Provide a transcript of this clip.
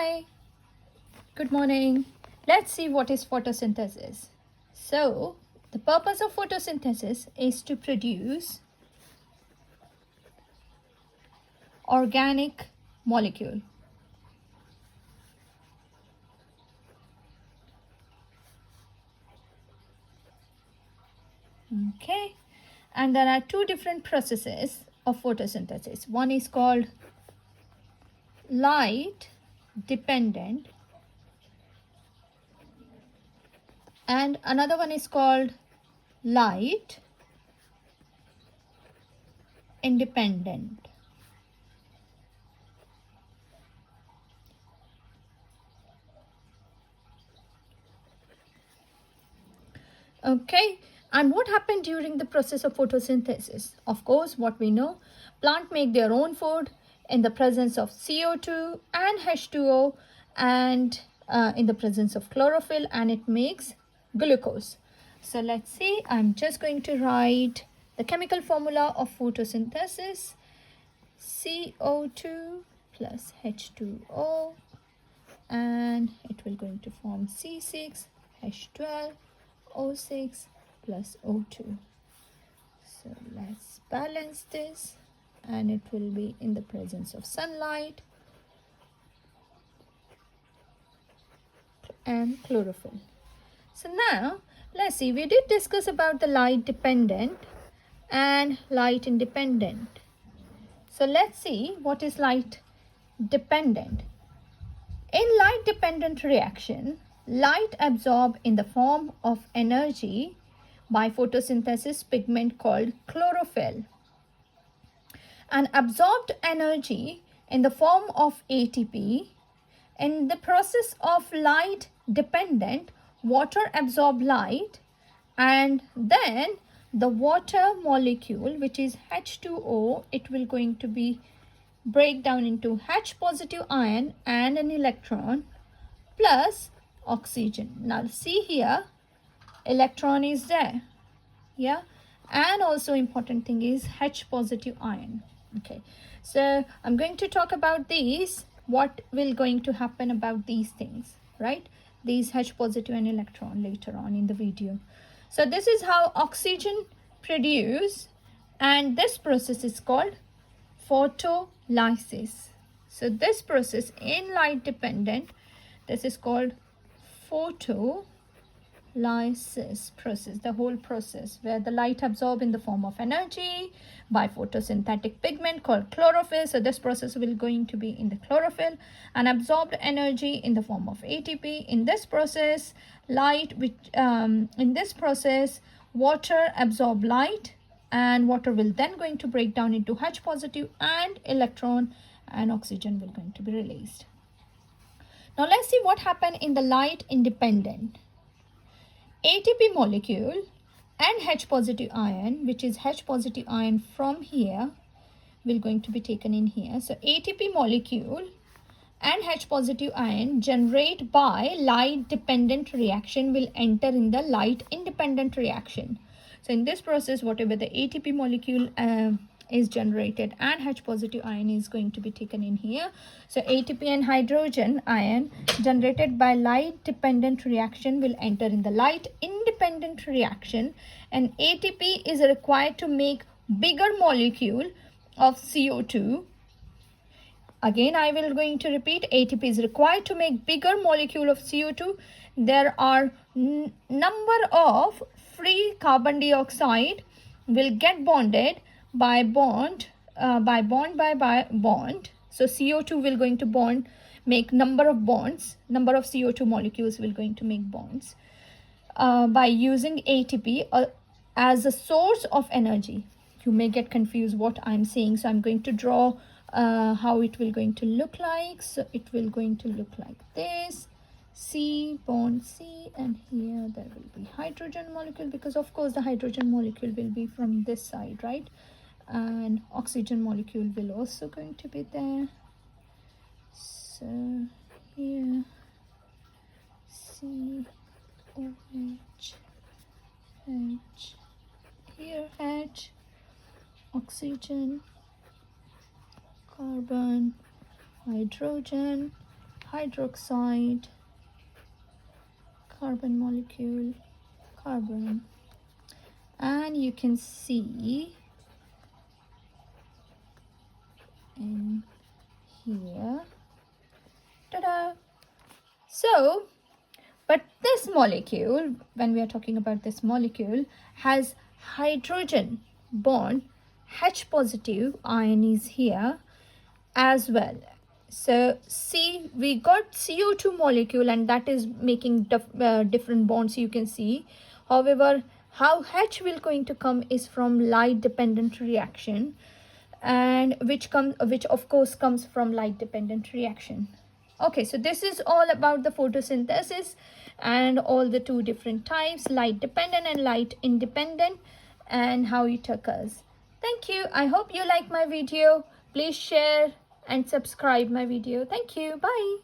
Hi, good morning. Let's see what is photosynthesis. So, the purpose of photosynthesis is to produce organic molecule. Okay, and there are two different processes of photosynthesis. One is called light dependent and another one is called light independent. Okay, and what happened during the process of photosynthesis? Of course, what we know, plant make their own food in the presence of CO2 and H2O and in the presence of chlorophyll, and it makes glucose. So let's see, I'm just going to write the chemical formula of photosynthesis. CO2 plus H2O, and it will going to form C6H12 O6 plus O2. So let's balance this, and it will be in the presence of sunlight and chlorophyll. So now let's see, we did discuss about the light dependent and light independent. So let's see what is light dependent. In light dependent reaction, light absorbed in the form of energy by photosynthesis pigment called chlorophyll, and absorbed energy in the form of ATP. In the process of light dependent, water absorb light, and then the water molecule, which is H2O, it will going to be break down into H positive ion and an electron plus oxygen. Now see here, electron is there, yeah, and also important thing is H positive ion. Okay, so I'm going to talk about these, what will going to happen about these things, right? These H positive and electron later on in the video. So this is how oxygen produce, and this process is called photolysis. So this process in light dependent, this is called photolysis process, the whole process where the light absorbed in the form of energy by photosynthetic pigment called chlorophyll. So this process will going to be in the chlorophyll, and absorbed energy in the form of ATP. In this process, water absorb light, and water will then going to break down into H positive and electron, and oxygen will going to be released. Now let's see what happened in the light independent. ATP molecule and H positive ion, which is H positive ion from here, will going to be taken in here. So ATP molecule and H positive ion generate by light dependent reaction will enter in the light independent reaction. So in this process, whatever the ATP molecule is generated and H positive ion is going to be taken in here. So ATP and hydrogen ion generated by light dependent reaction will enter in the light independent reaction, and ATP is required to make bigger molecule of CO2. Again, I will going to repeat, ATP is required to make bigger molecule of CO2. There are number of free carbon dioxide will get bonded by bond. So CO2 will going to bond, make number of bonds, number of CO2 molecules will going to make bonds by using ATP as a source of energy. You may get confused what I'm saying, so I'm going to draw how it will going to look like. So it will going to look like this: C bond C, and here there will be hydrogen molecule, because of course the hydrogen molecule will be from this side, right? And oxygen molecule will also going to be there. So here C O H H, here H, oxygen, carbon, hydrogen, hydroxide, carbon molecule, carbon, and you can see in here, ta-da. So but this molecule, when we are talking about this molecule, has hydrogen bond, H positive ion is here as well. So see, we got CO2 molecule and that is making different bonds, you can see. However, how H will going to come is from light dependent reaction, and which of course comes from light dependent reaction. Okay, so this is all about the photosynthesis and all the two different types, light dependent and light independent, and how it occurs. Thank you. I hope you like my video. Please share and subscribe my video. Thank you. Bye.